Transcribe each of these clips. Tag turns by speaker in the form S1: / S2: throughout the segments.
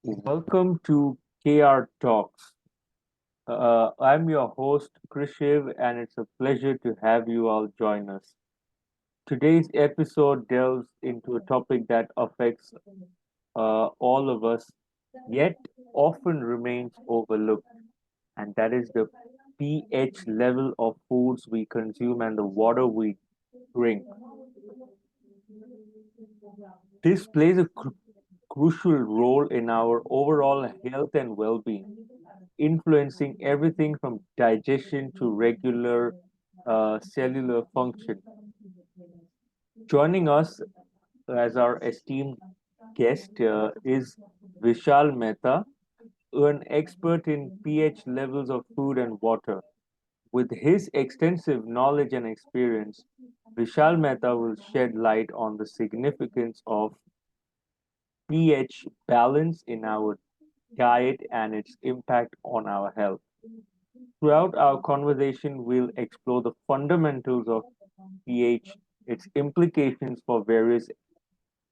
S1: Welcome to KR Talks. I'm your host, Krishiiv, and it's a pleasure to have you all join us. Today's episode delves into a topic that affects all of us, yet often remains overlooked, and that is the pH level of foods we consume and the water we drink. This plays a crucial role in our overall health and well being, influencing everything from digestion to regular cellular function. Joining us as our esteemed guest is Vishal Mehta, an expert in pH levels of food and water. With his extensive knowledge and experience, Vishal Mehta will shed light on the significance of pH balance in our diet and its impact on our health. Throughout our conversation, we'll explore the fundamentals of pH, its implications for various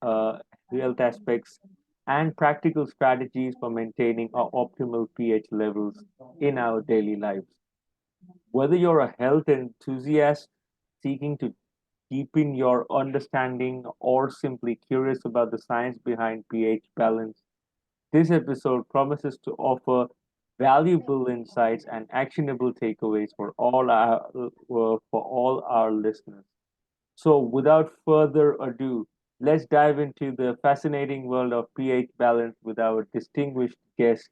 S1: uh, health aspects, and practical strategies for maintaining our optimal pH levels in our daily lives. Whether you're a health enthusiast seeking to deepen your understanding or simply curious about the science behind pH balance, this episode promises to offer valuable insights and actionable takeaways for all our listeners. So, without further ado, let's dive into the fascinating world of pH balance with our distinguished guest,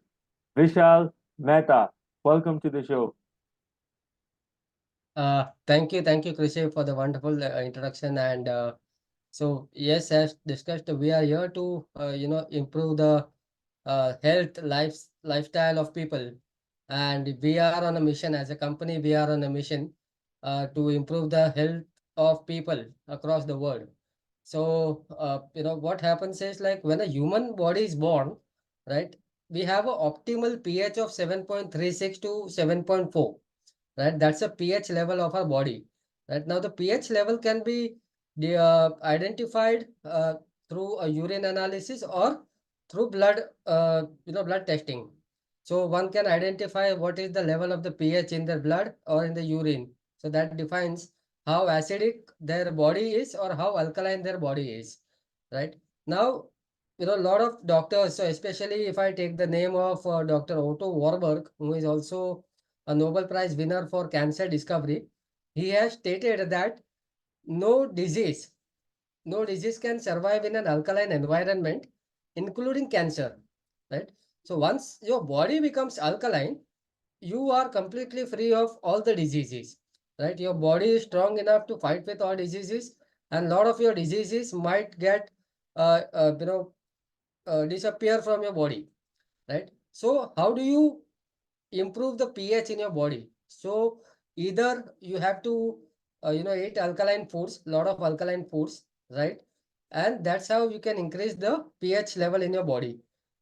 S1: Vishal Mehta. Welcome to the show.
S2: Thank you, Krishiiv, for the wonderful introduction. And yes, as discussed, we are here to improve the lifestyle of people, and we are on a mission as a company. We are on a mission to improve the health of people across the world. So what happens is, like, when a human body is born, right? We have an optimal pH of 7.36 to 7.4, right? That's a pH level of our body. Right now, the pH level can be identified through a urine analysis or through blood testing. So one can identify what is the level of the pH in their blood or in the urine. So that defines how acidic their body is or how alkaline their body is. Right now, a lot of doctors. So especially if I take the name of Dr. Otto Warburg, who is also a Nobel Prize winner for cancer discovery, he has stated that no disease, no disease can survive in an alkaline environment, including cancer. Right. So once your body becomes alkaline, you are completely free of all the diseases. Right. Your body is strong enough to fight with all diseases, and a lot of your diseases might get uh, uh, you know disappear from your body. Right. So how do you improve the pH in your body? So either you have to eat alkaline foods, lot of alkaline foods, right? And that's how you can increase the pH level in your body.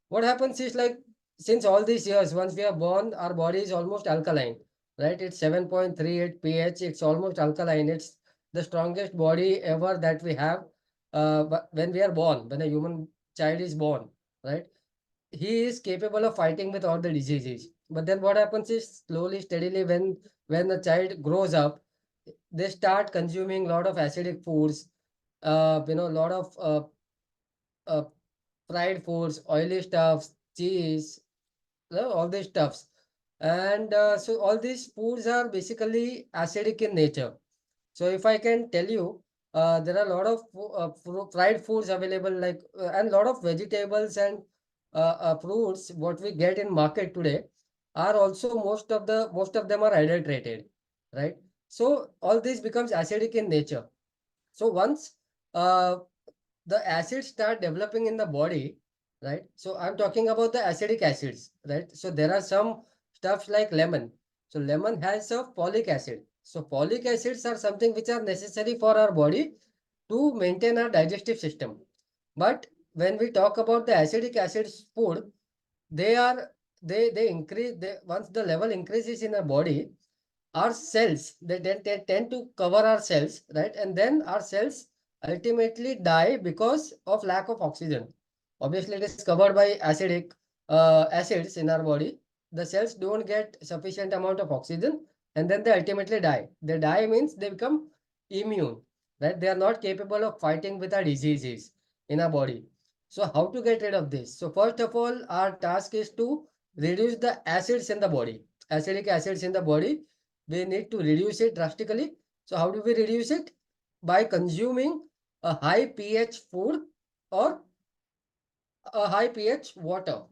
S2: What happens is, like, since all these years, once we are born, our body is almost alkaline, right? It's 7.38 pH. It's almost alkaline. It's the strongest body ever that we have. But when we are born, when a human child is born, right, he is capable of fighting with all the diseases. But then what happens is, slowly, steadily, when the child grows up, they start consuming a lot of acidic foods, a lot of uh, fried foods, oily stuffs, cheese, all these stuffs. And so all these foods are basically acidic in nature. So if I can tell you, there are a lot of fried foods available, like and a lot of vegetables and fruits. What we get in market today are also, most of them are adulterated, right? So all this becomes acidic in nature. So once uh, the acids start developing in the body, right? So I'm talking about the acidic acids, right? So there are some stuff like lemon. So lemon has a folic acid. So folic acids are something which are necessary for our body to maintain our digestive system. But when we talk about the acidic acids food, they are they increase. Once the level increases in our body, our cells, they tend to cover our cells, right? And then our cells ultimately die because of lack of oxygen. Obviously, it is covered by acidic. acids in our body, the cells don't get sufficient amount of oxygen, and then they ultimately die. They die means they become immune, right? They are not capable of fighting with our diseases in our body. So how to get rid of this? So first of all, our task is to reduce the acids in the body. Acidic acids in the body, we need to reduce it drastically. So how do we reduce it? By consuming a high pH food or a high pH water,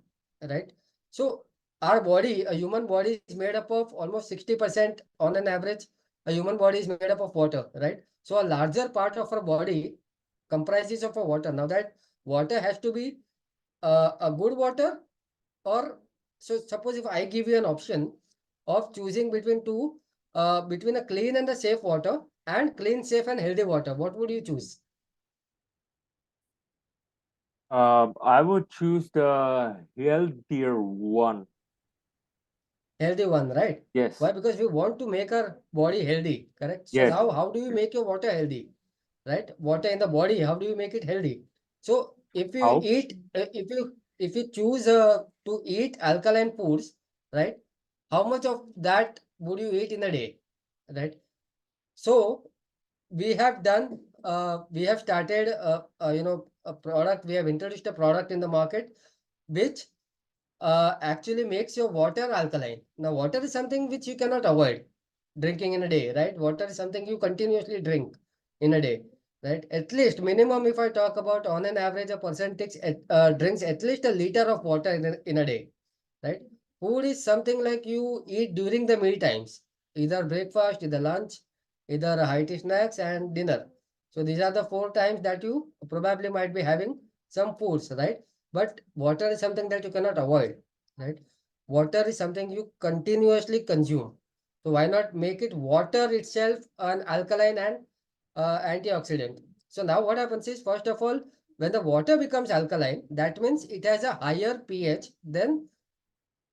S2: right? So our body, a human body is made up of almost 60% on an average. A human body is made up of water, right? So a larger part of our body comprises of a water. Now that water has to be a good water, or so suppose if I give you an option of choosing between two, between a clean and a safe water and clean, safe and healthy water, what would you choose?
S1: I would choose the healthier one.
S2: Healthy one, right?
S1: Yes,
S2: Why? Because we want to make our body healthy, correct? So
S1: yes.
S2: how do you make your water healthy, right? Water in the body, how do you make it healthy? So if you
S1: How?
S2: eat, if you choose to eat alkaline foods, right? How much of that would you eat in a day, right? So we have started a product. We have introduced a product in the market which actually makes your water alkaline. Now, water is something which you cannot avoid drinking in a day, right? Water is something you continuously drink in a day, right? At least minimum, if I talk about on an average, a person drinks at least a liter of water in a day, right? Food is something like you eat during the meal times, either breakfast, either lunch, either hearty snacks and dinner. So these are the four times that you probably might be having some foods, right? But water is something that you cannot avoid, right? Water is something you continuously consume. So why not make it water itself an alkaline and antioxidant? So now what happens is, first of all, when the water becomes alkaline, that means it has a higher pH than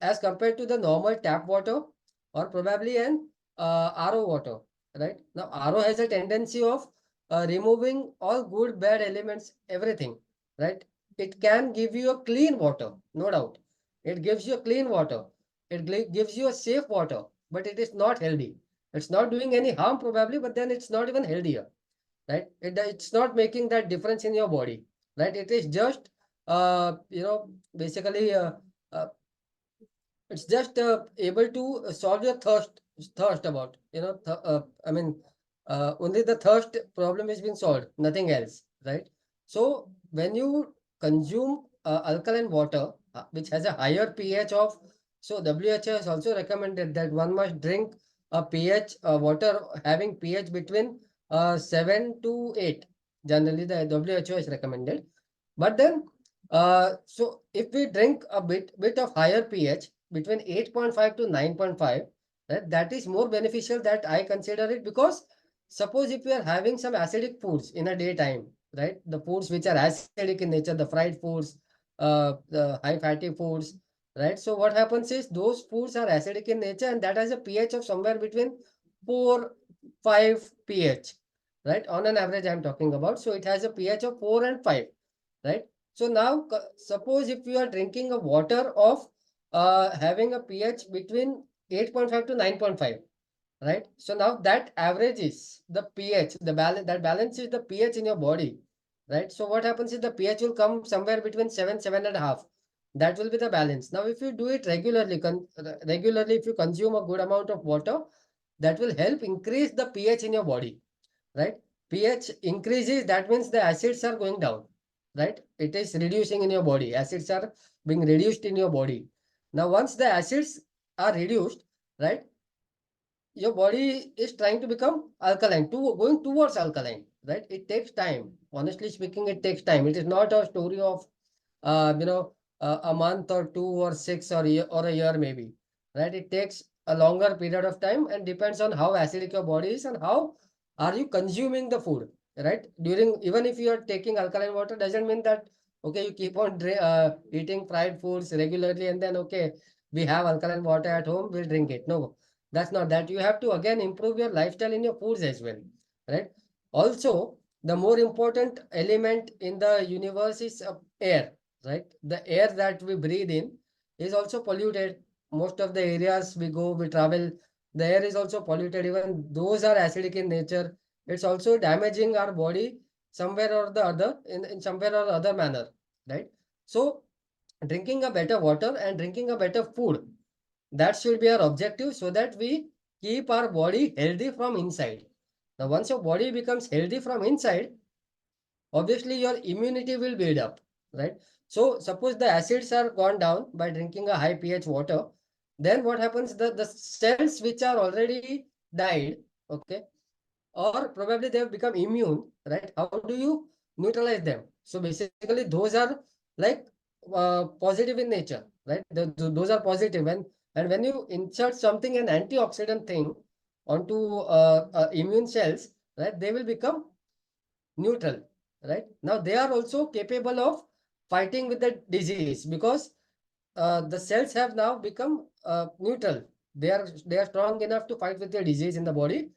S2: as compared to the normal tap water or probably an RO water, right? Now, RO has a tendency of removing all good, bad elements, everything, right? It can give you a clean water, no doubt. It gives you a clean water. It gives you a safe water, but it is not healthy. It's not doing any harm probably, but then it's not even healthier, right? It's not making that difference in your body, right? It is just, basically uh, it's just able to solve your thirst about, only the thirst problem is being solved, nothing else, right? So when you consume alkaline water, which has a higher pH of, so WHO has also recommended that one must drink a pH water having pH between 7 to 8. Generally the WHO has recommended, but then so if we drink a bit of higher pH between 8.5 to 9.5, right, that is more beneficial that I consider it, because suppose if you are having some acidic foods in a daytime, right, the foods which are acidic in nature, the fried foods, the high fatty foods, right, so what happens is those foods are acidic in nature and that has a pH of somewhere between 4 5 pH, right, on an average I'm talking about. So it has a pH of 4 and 5, right? So now suppose if you are drinking a water of having a pH between 8.5 to 9.5, right? So now that averages the pH, the balance that balances the pH in your body, right? So what happens is the pH will come somewhere between 7, 7.5. That will be the balance. Now, if you do it regularly, regularly, if you consume a good amount of water, that will help increase the pH in your body, right? pH increases, that means the acids are going down, right? It is reducing in your body. Acids are being reduced in your body. Now, once the acids are reduced, right, your body is trying to become alkaline, to going towards alkaline, right? It takes time. Honestly speaking, it takes time. It is not a story of a month or two or six or a year maybe, right? It takes a longer period of time and depends on how acidic your body is and how are you consuming the food, right? During, even if you are taking alkaline water, doesn't mean that okay, you keep on eating fried foods regularly and then okay, we have alkaline water at home, we'll drink it. No, that's not that. You have to again improve your lifestyle in your foods as well, right? Also, the more important element in the universe is air, right? The air that we breathe in. is also polluted. Most of the areas we go, we travel, the air is also polluted. Even those are acidic in nature. It's also damaging our body somewhere or the other, in somewhere or other manner, right? So drinking a better water and drinking a better food, that should be our objective, so that we keep our body healthy from inside. Now, once your body becomes healthy from inside, obviously your immunity will build up, right? So suppose the acids are gone down by drinking a high pH water, then what happens? The cells which are already died, okay, or probably they have become immune, right? How do you neutralize them? So basically, those are like positive in nature, right? Those are positive, and when you insert something, an antioxidant thing, onto immune cells, right, they will become neutral, right? Now they are also capable of fighting with the disease, because the cells have now become neutral. They are strong enough to fight with the disease in the body.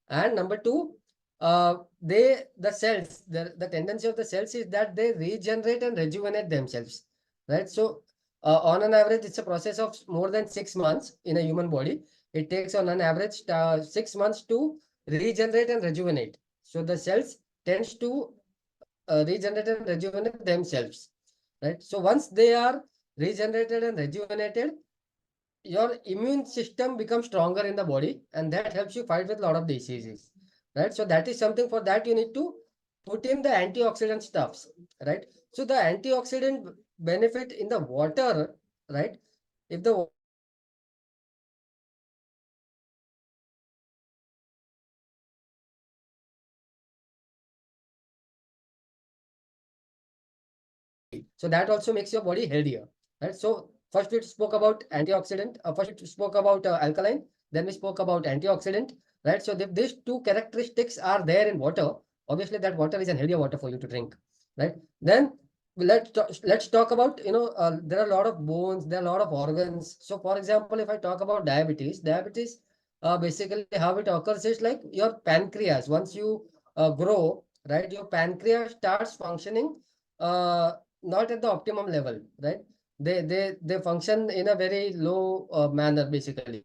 S2: And number two, the cells, the tendency of the cells is that they regenerate and rejuvenate themselves, right? So on an average, it's a process of more than 6 months in a human body. It takes on an average 6 months to regenerate and rejuvenate. So the cells tends to regenerate and rejuvenate themselves, right? So once they are regenerated and rejuvenated, your immune system becomes stronger in the body, and that helps you fight with a lot of diseases, right? So that is something. For that you need to put in the antioxidant stuffs, right? So the antioxidant benefit in the water, right? If the water is healthy, so that also makes your body healthier, right? So first we spoke about antioxidant, first we spoke about alkaline, then we spoke about antioxidant, right? So if these two characteristics are there in water, obviously that water is a healthier water for you to drink, right? Then let's talk about, there are a lot of bones, there are a lot of organs. So for example, if I talk about diabetes, basically how it occurs is like your pancreas. Once you grow, right, your pancreas starts functioning uh, not at the optimum level, right? They function in a very low manner, basically.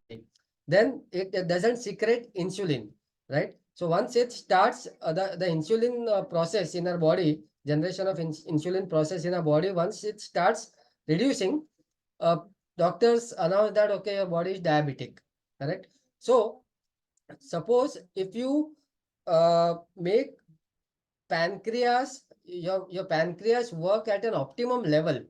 S2: Then it doesn't secrete insulin, right? So once it starts the insulin process in our body, generation of insulin process in our body, once it starts reducing, uh, doctors announce that okay, your body is diabetic, correct? So suppose if you make your pancreas work at an optimum level,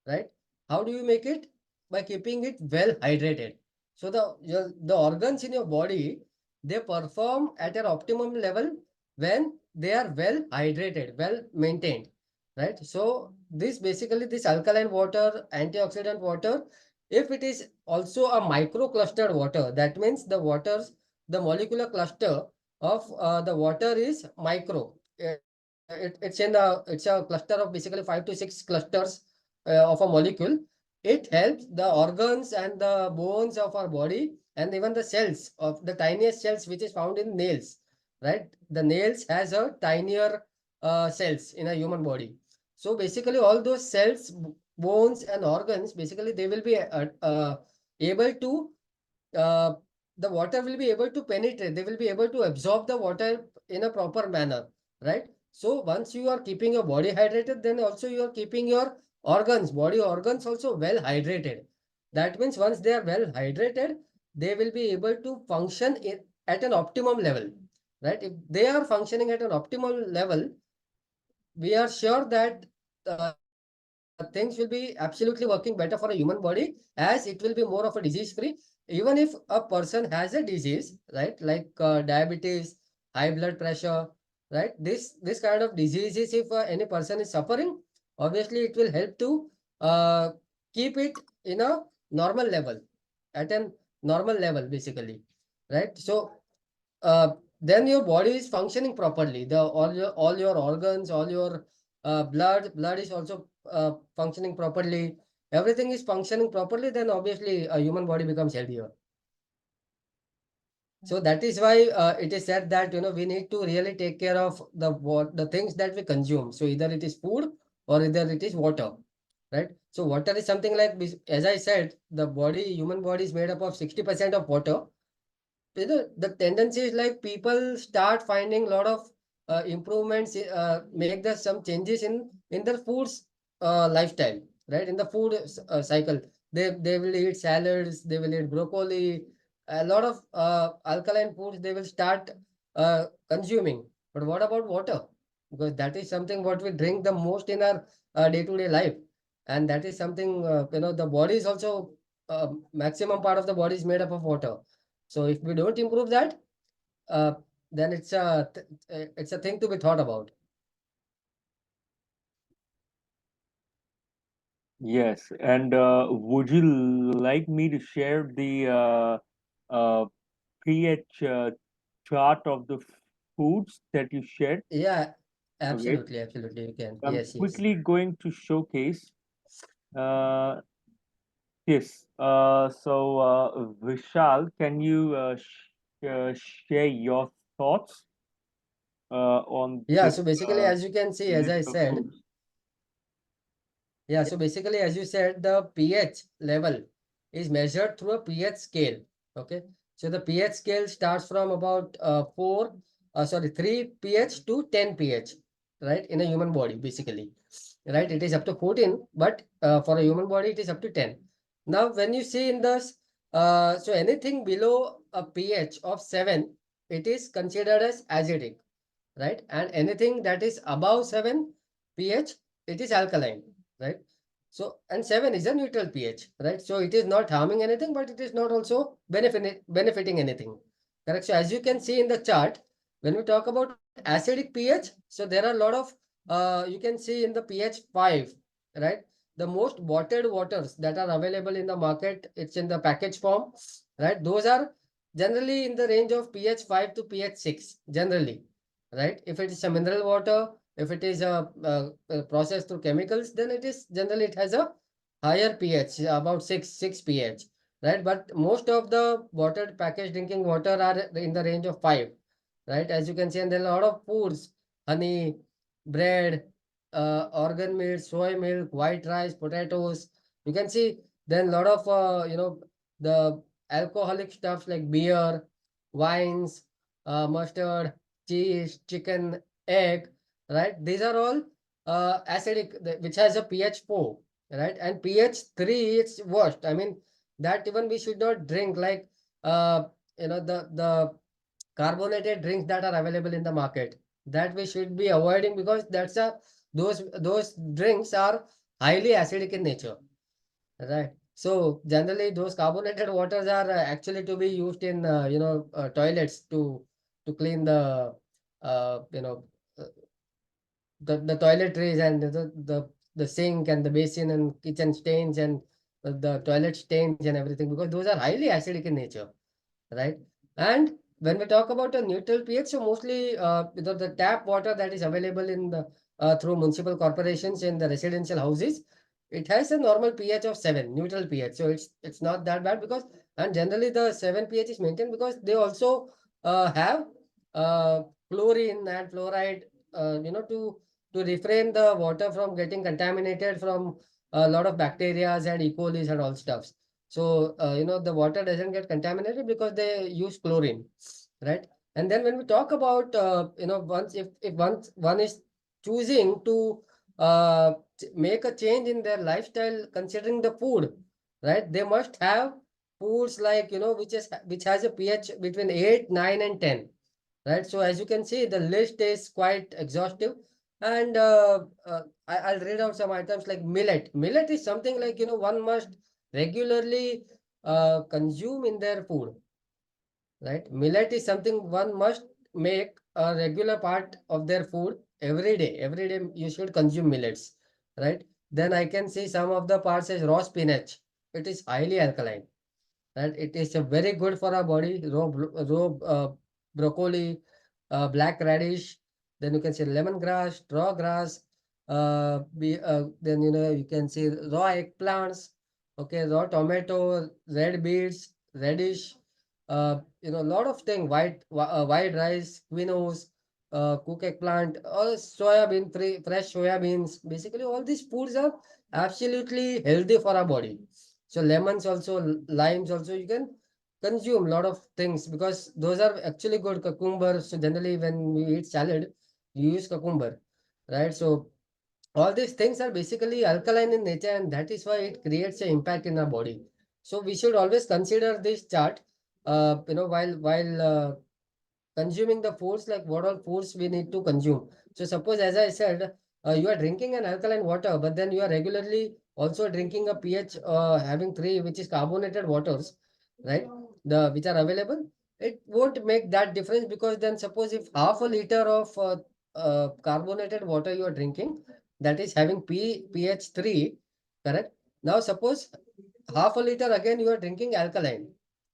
S2: right? How do you make it? By keeping it well hydrated. So the organs in your body, they perform at an optimum level when they are well hydrated, well maintained, right? So this basically, this alkaline water, antioxidant water, if it is also a micro clustered water, that means the molecular cluster of the water is micro. It's a cluster of basically 5 to 6 clusters of a molecule. It helps the organs and the bones of our body, and even the cells, of the tiniest cells which is found in nails, right? The nails has a tinier cells in a human body. So basically all those cells, bones and organs, basically they will be able to uh, the water will be able to penetrate, they will be able to absorb the water in a proper manner, right? So once you are keeping your body hydrated, then also you are keeping your body organs also well hydrated. That means once they are well hydrated, they will be able to function at an optimum level, right? If they are functioning at an optimal level, we are sure that things will be absolutely working better for a human body, as it will be more of a disease free. Even if a person has a disease, right, like diabetes, high blood pressure, right, this kind of diseases, if any person is suffering, obviously it will help to uh, keep it in a normal level, at an normal level, basically, right? So uh, then your body is functioning properly. The all your organs, all your blood is also functioning properly. Everything is functioning properly. Then obviously a human body becomes healthier. So that is why it is said that we need to really take care of the things that we consume. So either it is food or either it is water, right? So water is something like, as I said, the body, human body is made up of 60% of water. The tendency is like people start finding a lot of improvements, make the some changes in their foods lifestyle, right? In the food cycle, they will eat salads, they will eat broccoli, a lot of alkaline foods they will start consuming. But what about water? Because that is something what we drink the most in our day-to-day life, and that is something the body is also maximum part of the body is made up of water. So if we don't improve that, uh, then it's a thing to be thought about.
S1: Yes, and would you like me to share the uh, pH chart of the foods that you shared?
S2: Yeah,
S1: Okay,
S2: absolutely, absolutely. You can.
S1: I'm
S2: Yes, yes.
S1: quickly going to showcase. Uh, yes. Vishal, can you share your thoughts on
S2: Yeah.
S1: this
S2: So basically, as you can see, as
S1: list
S2: I
S1: of
S2: said,
S1: foods?
S2: yeah. So basically, as you said, the pH level is measured through a pH scale. Okay. So the pH scale starts from about 3 pH to 10 pH, right? In a human body, basically, right? It is up to 14, but for a human body, it is up to 10. Now, when you see in this, so anything below a pH of 7, it is considered as acidic, right? And anything that is above 7 pH, it is alkaline, right? So, and 7 is a neutral pH, right? So it is not harming anything, but it is not also benefiting anything. Correct. So as you can see in the chart, when we talk about acidic pH, so there are a lot of you can see in the pH 5, right? The most bottled waters that are available in the market, it's in the package form, right? Those are generally in the range of pH 5 to pH 6, generally, right? If it is a mineral water, if it is a process through chemicals, then it is generally it has a higher pH, about 6 pH, right? But most of the bottled packaged drinking water are in the range of 5, right? As you can see, and there are a lot of foods, honey, bread, organ meat, soy milk, white rice, potatoes. You can see then a lot of the alcoholic stuffs like beer, wines, mustard, cheese, chicken, egg, right? These are all acidic, which has a pH 4, right? And pH 3, it's worst. I mean, that even we should not drink, like uh, the carbonated drinks that are available in the market, that we should be avoiding, because those drinks are highly acidic in nature, right? So generally those carbonated waters are actually to be used in toilets to clean uh, the toiletries and the sink and the basin and kitchen stains and the toilet stains and everything, because those are highly acidic in nature, right? And when we talk about a neutral pH, so mostly the tap water that is available in the through municipal corporations in the residential houses, it has a normal pH of 7, neutral pH. So it's not that bad, because and generally the 7 pH is maintained because they also have uh, chlorine and fluoride, to refrain the water from getting contaminated from a lot of bacteria and E. coli and all stuff. So, the water doesn't get contaminated because they use chlorine, right? And then when we talk about, once if once one is choosing to make a change in their lifestyle, considering the food, right? They must have foods like, which has a pH between 8, 9, and 10, right? So as you can see, the list is quite exhaustive. And I'll read out some items like millet. Millet is something like, one must regularly consume in their food, right? Millet is something one must make a regular part of their food every day. Every day you should consume millets, right? Then I can see some of the parts as raw spinach. It is highly alkaline, and it is very good for our body. Raw broccoli, black radish, then you can see lemongrass, straw grass, then you can see raw eggplants, okay, raw tomato, red beets, radish, a lot of things, white rice, quinoas, cook eggplant, or soya bean, fresh soya beans. Basically, all these foods are absolutely healthy for our body. So lemons also, limes also, you can consume a lot of things because those are actually good. Cucumber. So generally, when we eat salad, you use cucumber, right? So all these things are basically alkaline in nature, and that is why it creates an impact in our body. So we should always consider this chart, while consuming the foods, like what all foods we need to consume. So suppose, as I said, you are drinking an alkaline water, but then you are regularly also drinking a pH having 3, which is carbonated waters, right? The which are available. It won't make that difference, because then suppose if half a liter of carbonated water you are drinking, that is having pH 3, correct? Now suppose half a liter again you are drinking alkaline,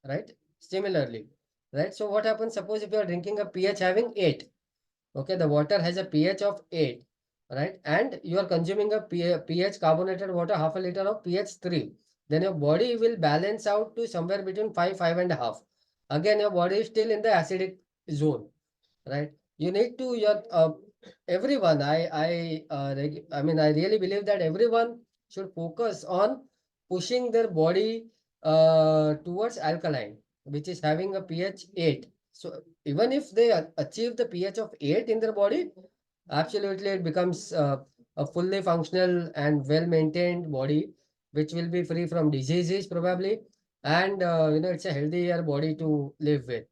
S2: right? Similarly, right? So what happens, suppose if you are drinking a pH having 8, okay, the water has a pH of 8, right? And you are consuming a pH carbonated water, half a liter of pH 3, then your body will balance out to somewhere between 5, 5.5. Again, your body is still in the acidic zone, right? You need to, your everyone, I mean, I really believe that everyone should focus on pushing their body towards alkaline, which is having a pH 8. So even if they achieve the pH of 8 in their body, absolutely it becomes a fully functional and well maintained body, which will be free from diseases probably, and it's a healthier body to live with.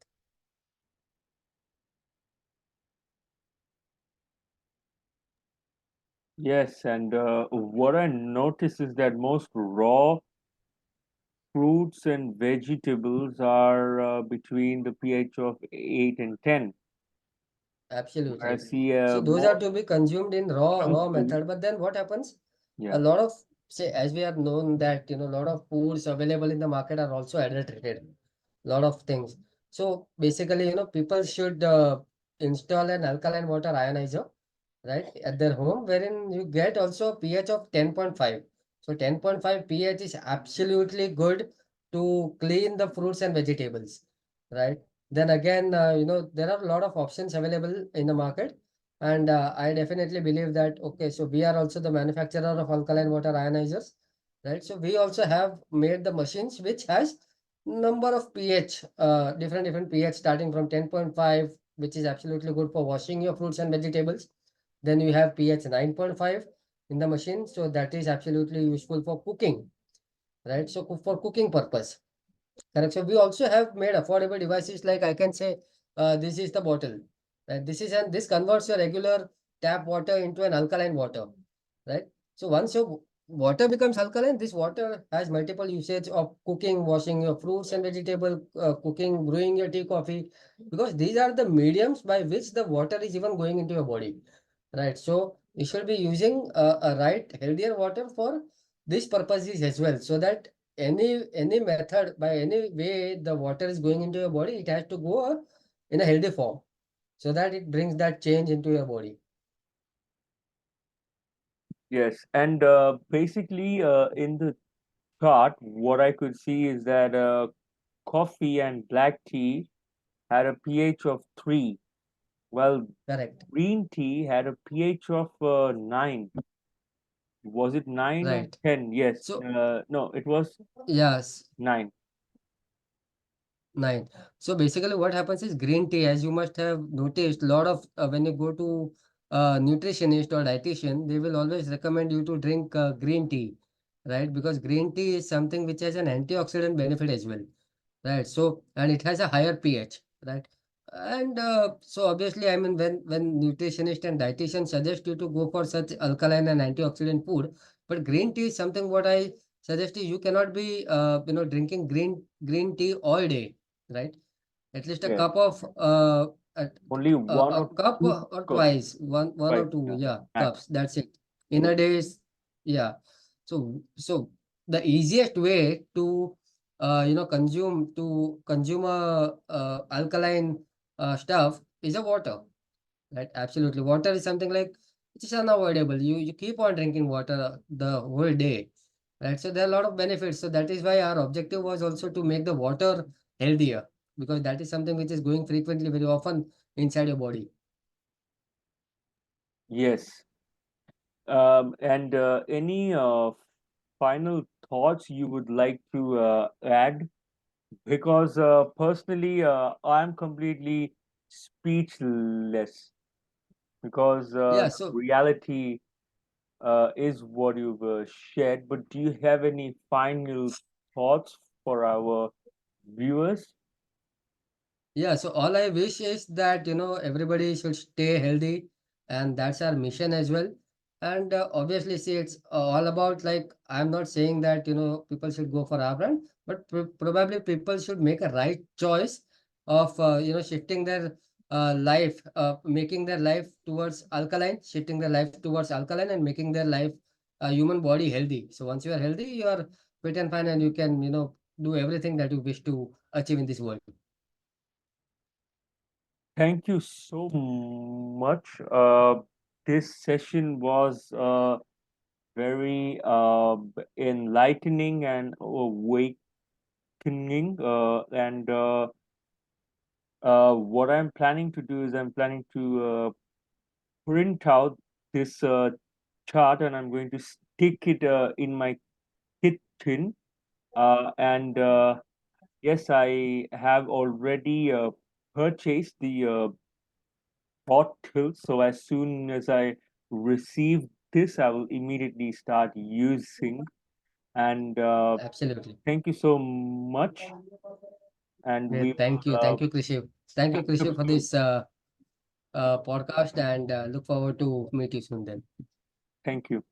S1: Yes, and what I notice is that most raw fruits and vegetables are between the pH of 8 and 10. I
S2: Absolutely.
S1: see
S2: So those are
S1: most
S2: to be consumed in raw
S1: junk food.
S2: method. But then what happens?
S1: Yeah.
S2: A lot of, say, as we have known that a lot of foods available in the market are also adulterated. Lot of things. So basically, people should install an alkaline water ionizer, right, at their home, wherein you get also pH of 10.5. So 10.5 pH is absolutely good to clean the fruits and vegetables, right? Then again, there are a lot of options available in the market, and I definitely believe that, okay, so we are also the manufacturer of alkaline water ionizers, right? So we also have made the machines which has number of pH, different pH starting from 10.5, which is absolutely good for washing your fruits and vegetables. Then you have pH 9.5 in the machine, so that is absolutely useful for cooking, right? So for cooking purpose. Correct. So we also have made affordable devices, like I can say, this is the bottle. Right? This converts your regular tap water into an alkaline water. Right. So once your water becomes alkaline, this water has multiple usage of cooking, washing your fruits and vegetable, cooking, brewing your tea, coffee, because these are the mediums by which the water is even going into your body. Right. So you should be using a right healthier water for these purposes as well, so that any method, by any way the water is going into your body, it has to go in a healthy form, so that it brings that change into your body.
S1: Yes, and basically in the chart, what I could see is that coffee and black tea had a pH of 3, while
S2: Correct.
S1: green tea had a pH of 9. Was it 9 or
S2: Right.
S1: 10? Yes.
S2: So
S1: No, it was
S2: yes,
S1: 9.
S2: 9. So basically what happens is, green tea, as you must have noticed, a lot of when you go to nutritionist or dietitian, they will always recommend you to drink green tea, right? Because green tea is something which has an antioxidant benefit as well. Right. So, and it has a higher pH, right? And so obviously, I mean, when nutritionist and dietitian suggest you to go for such alkaline and antioxidant food, but green tea is something what I suggest you cannot be drinking green tea all day, right? At least a
S1: Yes.
S2: cup of
S1: Only one
S2: a
S1: or
S2: cup
S1: two
S2: or
S1: cups,
S2: twice, one
S1: right?
S2: or two,
S1: Yeah,
S2: yeah,
S1: max.
S2: cups. That's it. In a day, yeah. So the easiest way to consume a alkaline stuff is a water, right? Absolutely, water is something like which is unavoidable. You keep on drinking water the whole day, right? So there are a lot of benefits. So that is why our objective was also to make the water healthier, because that is something which is going frequently, very often inside your body.
S1: Yes. And any final thoughts you would like to add? Because personally, I'm completely speechless because
S2: Yeah,
S1: the
S2: so
S1: reality is what you've shared. But do you have any final thoughts for our viewers?
S2: yeah, so all I wish is that, everybody should stay healthy, and that's our mission as well. And obviously, see, it's all about, like, I'm not saying that, people should go for our brand, but probably people should make a right choice of, shifting their life, making their life towards alkaline, shifting their life towards alkaline, and making their life, human body healthy. So once you are healthy, you are fit and fine, and you can, do everything that you wish to achieve in this world.
S1: Thank you so much. This session was very enlightening and awakening. And what I'm planning to do is I'm planning to print out this chart and I'm going to stick it in my kitchen. And Yes, I have already purchased the bottle. So as soon as I receive this, I will immediately start using. And
S2: Absolutely.
S1: thank you so much. And
S2: Yeah,
S1: we
S2: thank you.
S1: will
S2: Thank you, Krishiv. Thank you,
S1: catch up
S2: Krishiv, for
S1: soon.
S2: this podcast, and look forward to meet you soon then.
S1: Thank you.